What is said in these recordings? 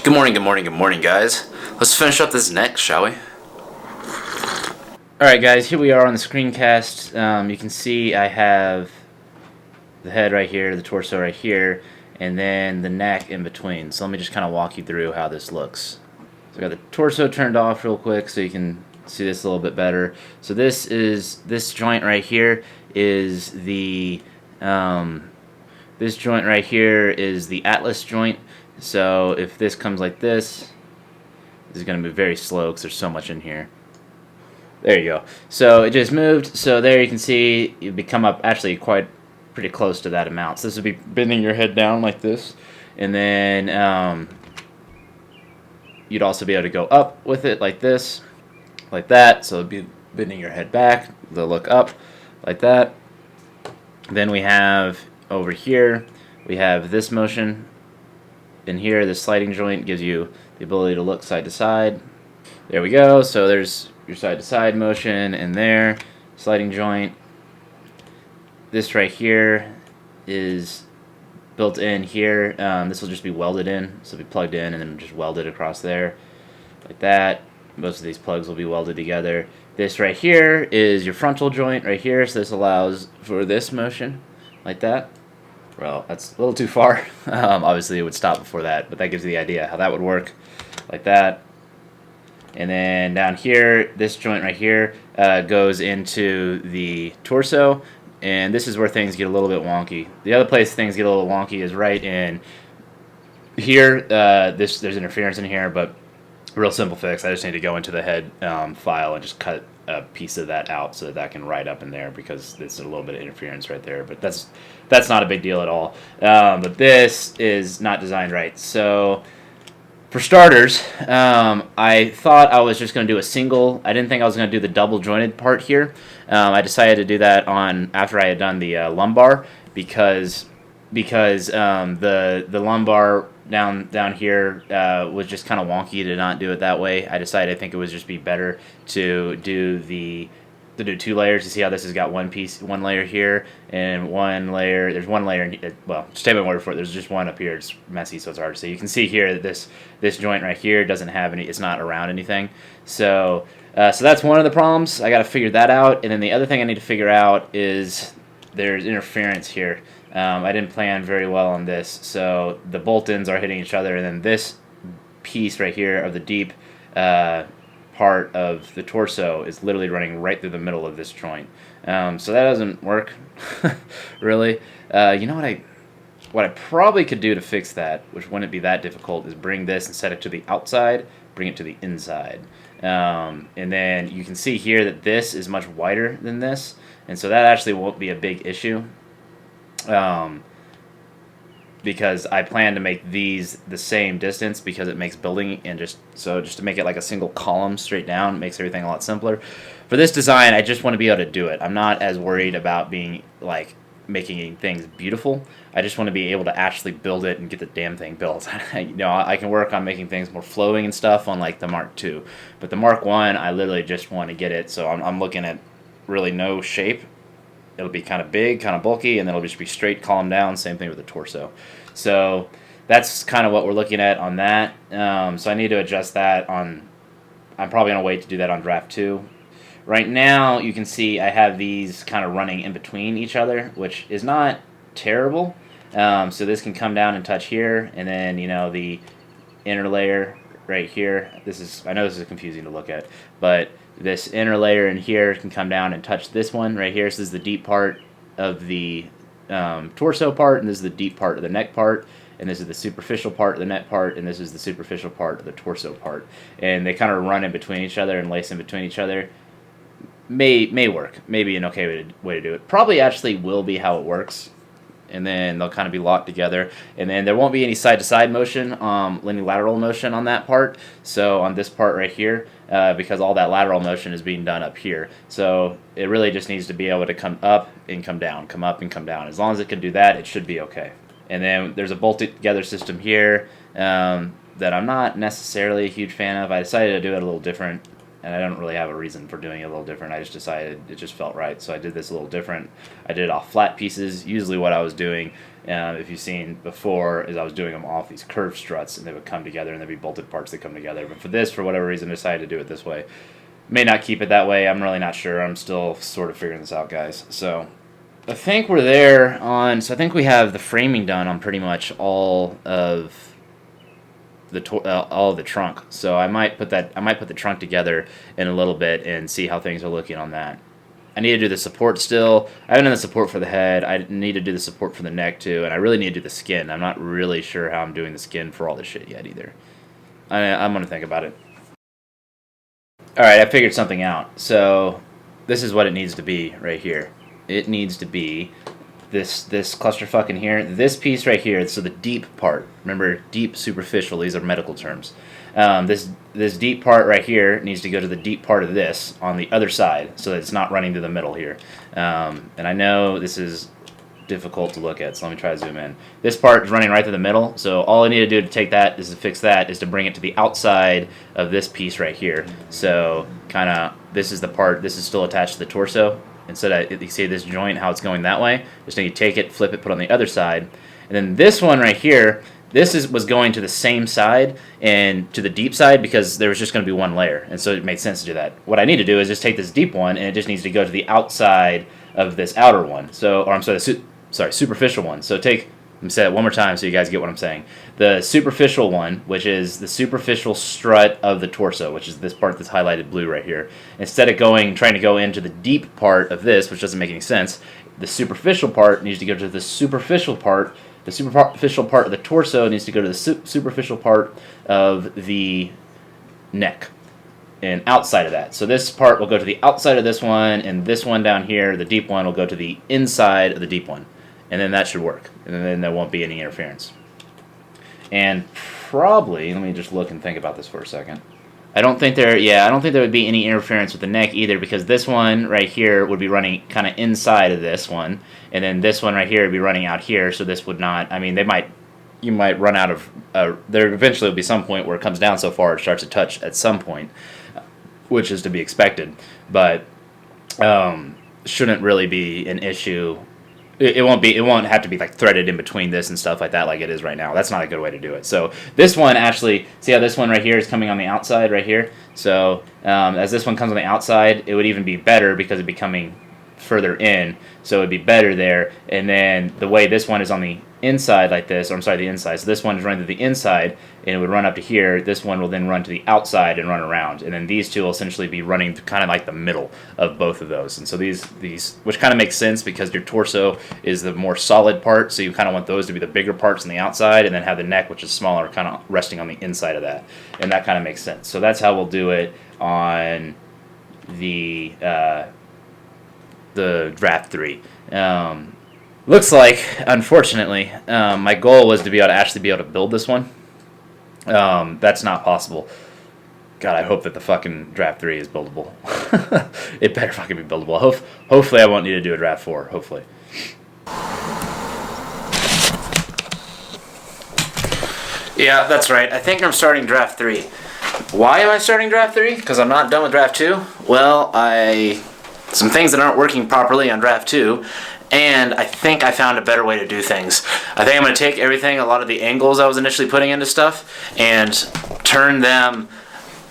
Good morning, guys. Let's finish up this neck, shall we? Alright guys, here we are on the screencast. You can see I have the head right here, the torso right here, and then the neck in between. So let me just kind of walk you through how this looks. So I got the torso turned off real quick so you can see this a little bit better. So this joint right here is the this joint right here is the atlas joint. So if this comes like this is going to move very slow because there's so much in here. There you go. So it just moved. So there you can see you become up actually pretty close to that amount. So this would be bending your head down like this, and then you'd also be able to go up with it like this, like that. So it'd be bending your head back, the look up, like that. Then we have over here, we have this motion. In here, the sliding joint gives you the ability to look side to side. There we go. So there's your side to side motion in there, sliding joint. This right here is built in here. This will just be welded in, so it'll be plugged in and then just welded across there, like that. Most of these plugs will be welded together. This right here is your frontal joint right here, so this allows for this motion, like that. Well, that's a little too far. Obviously, it would stop before that, but that gives you the idea how that would work, like that. And then down here, this joint right here goes into the torso, and this is where things get a little bit wonky. The other place things get a little wonky is right in here. There's interference in here, but real simple fix. I just need to go into the head file and just cut a piece of that out so that can ride up in there because there's a little bit of interference right there. But that's not a big deal at all. But this is not designed right. So for starters, I thought I was just going to do a single. I didn't think I was going to do the double jointed part here. I decided to do that after I had done the lumbar because the lumbar down here was just kind of wonky to not do it that way. I decided I think it would just be better to do two layers. You see how this has got one layer here and one layer. There's one layer. Well, just take my word for it. There's just one up here. It's messy, so it's hard to see. You can see here that this joint right here doesn't have any. It's not around anything. So that's one of the problems. I got to figure that out. And then the other thing I need to figure out is there's interference here. I didn't plan very well on this, so the bolt-ins are hitting each other, and then this piece right here of the deep part of the torso is literally running right through the middle of this joint. So that doesn't work, really. You know what I probably could do to fix that, which wouldn't be that difficult, is bring this and set it to the outside, bring it to the inside. And then you can see here that this is much wider than this, and so that actually won't be a big issue. Because I plan to make these the same distance because it makes building and just to make it like a single column straight down, it makes everything a lot simpler. For this design, I just want to be able to do it. I'm not as worried about being like making things beautiful. I just want to be able to actually build it and get the damn thing built. I can work on making things more flowing and stuff on like the Mark II, but the Mark I, I literally just want to get it. So I'm looking at really no shape. It'll be kind of big, kind of bulky, and then it'll just be straight column down. Same thing with the torso. So that's kind of what we're looking at on that. So I need to adjust that on. I'm probably going to wait to do that on draft 2. Right now, you can see I have these kind of running in between each other, which is not terrible. So this can come down and touch here, and then the inner layer right here. I know this is confusing to look at, but this inner layer in here can come down and touch this one right here. So this is the deep part of the torso part, and this is the deep part of the neck part, and this is the superficial part of the neck part, and this is the superficial part of the torso part. And they kind of run in between each other and lace in between each other. May work. Maybe an okay way to do it. Probably actually will be how it works. And then they'll kind of be locked together. And then there won't be any side-to-side motion, any lateral motion on that part. So on this part right here, because all that lateral motion is being done up here. So it really just needs to be able to come up and come down, come up and come down. As long as it can do that, it should be okay. And then there's a bolted-together system here that I'm not necessarily a huge fan of. I decided to do it a little different. And I don't really have a reason for doing it a little different. I just decided it just felt right, so I did this a little different. I did it off flat pieces. Usually what I was doing If you've seen before, as I was doing them off these curved struts, and they would come together, and there'd be bolted parts that come together. But for this, for whatever reason, I decided to do it this way. May not keep it that way. I'm really not sure. I'm still sort of figuring this out, guys. So I think we're there on. So I think we have the framing done on pretty much all of all of the trunk. So I might put the trunk together in a little bit and see how things are looking on that. I need to do the support still. I haven't done the support for the head. I need to do the support for the neck too, and I really need to do the skin. I'm not really sure how I'm doing the skin for all this shit yet either. I'm gonna think about it. All right, I figured something out. So this is what it needs to be right here. It needs to be this clusterfuck in here, this piece right here. So the deep part. Remember, deep, superficial. These are medical terms. This deep part right here needs to go to the deep part of this on the other side, so that it's not running through the middle here. And I know this is difficult to look at, so let me try to zoom in. This part is running right through the middle, so all I need to do to take that is to fix that is to bring it to the outside of this piece right here. So kind of this is the part. This is still attached to the torso. Instead of, you see this joint, how it's going that way, just need to take it, flip it, put it on the other side. And then this one right here, was going to the same side and to the deep side because there was just going to be one layer. And so it made sense to do that. What I need to do is just take this deep one, and it just needs to go to the outside of this outer one. So, or I'm sorry, superficial one. So let me say it one more time so you guys get what I'm saying. The superficial one, which is the superficial strut of the torso, which is this part that's highlighted blue right here. Instead of trying to go into the deep part of this, which doesn't make any sense, the superficial part needs to go to the superficial part. The superficial part of the torso needs to go to the superficial part of the neck and outside of that. So this part will go to the outside of this one, and this one down here, the deep one, will go to the inside of the deep one. And then that should work. And then there won't be any interference. And probably, let me just look and think about this for a second. I don't think there would be any interference with the neck either, because this one right here would be running kind of inside of this one, and then this one right here would be running out here, so this would not, I mean, you might run out of, there eventually will be some point where it comes down so far it starts to touch at some point, which is to be expected, but shouldn't really be an issue. It won't have to be like threaded in between this and stuff like that like it is right now. That's not a good way to do it. So this one actually, see how this one right here is coming on the outside right here? So as this one comes on the outside, it would even be better because it'd be coming further in. So it'd be better there. And then the way this one is on the inside like this, or I'm sorry, the inside. So this one is running to the inside, and it would run up to here. This one will then run to the outside and run around. And then these two will essentially be running kind of like the middle of both of those. And so these, which kind of makes sense because your torso is the more solid part, so you kind of want those to be the bigger parts on the outside, and then have the neck, which is smaller, kind of resting on the inside of that. And that kind of makes sense. So that's how we'll do it on the Draft 3. Looks like, unfortunately, my goal was to be able to actually be able to build this one. That's not possible. God, I hope that the fucking Draft 3 is buildable. It better fucking be buildable. Hopefully I won't need to do a Draft 4. Hopefully. Yeah, that's right. I think I'm starting Draft 3. Why am I starting Draft 3? Because I'm not done with Draft 2? Well, some things that aren't working properly on Draft 2, and I think I found a better way to do things. I think I'm going to take everything, a lot of the angles I was initially putting into stuff, and turn them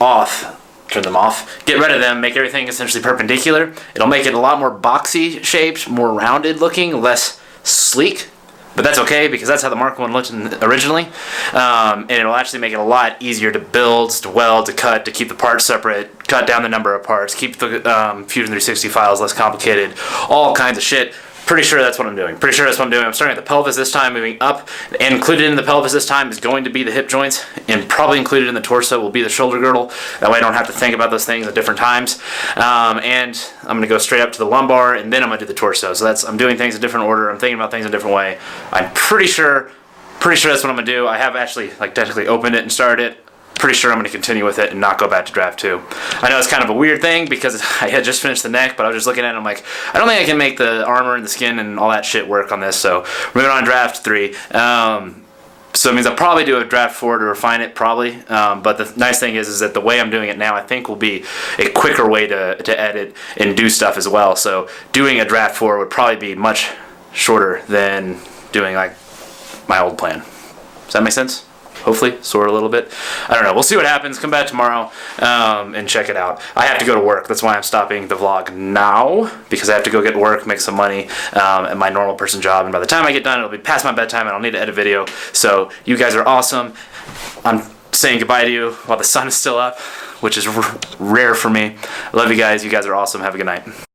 off, get rid of them, make everything essentially perpendicular. It'll make it a lot more boxy shaped, more rounded looking, less sleek. But that's okay, because that's how the Mark 1 looked originally. And it'll actually make it a lot easier to build, to weld, to cut, to keep the parts separate, cut down the number of parts, keep the Fusion 360 files less complicated, all kinds of shit. Pretty sure that's what I'm doing. I'm starting at the pelvis this time, moving up. And included in the pelvis this time is going to be the hip joints, and probably included in the torso will be the shoulder girdle. That way I don't have to think about those things at different times. And I'm going to go straight up to the lumbar, and then I'm going to do the torso. So I'm doing things in different order. I'm thinking about things in a different way. I'm pretty sure that's what I'm going to do. I have actually technically opened it and started it. Pretty sure I'm going to continue with it and not go back to Draft 2. I know it's kind of a weird thing because I had just finished the neck, but I was just looking at it and I'm like, I don't think I can make the armor and the skin and all that shit work on this, so we're moving on to Draft 3. So it means I'll probably do a Draft 4 to refine it, probably. But the nice thing is that the way I'm doing it now, I think will be a quicker way to edit and do stuff as well. So doing a Draft 4 would probably be much shorter than doing like my old plan. Does that make sense? Hopefully, sort of a little bit. I don't know. We'll see what happens. Come back tomorrow and check it out. I have to go to work. That's why I'm stopping the vlog now, because I have to go get to work, make some money at my normal person job. And by the time I get done, it'll be past my bedtime and I'll need to edit video. So you guys are awesome. I'm saying goodbye to you while the sun is still up, which is rare for me. I love you guys. You guys are awesome. Have a good night.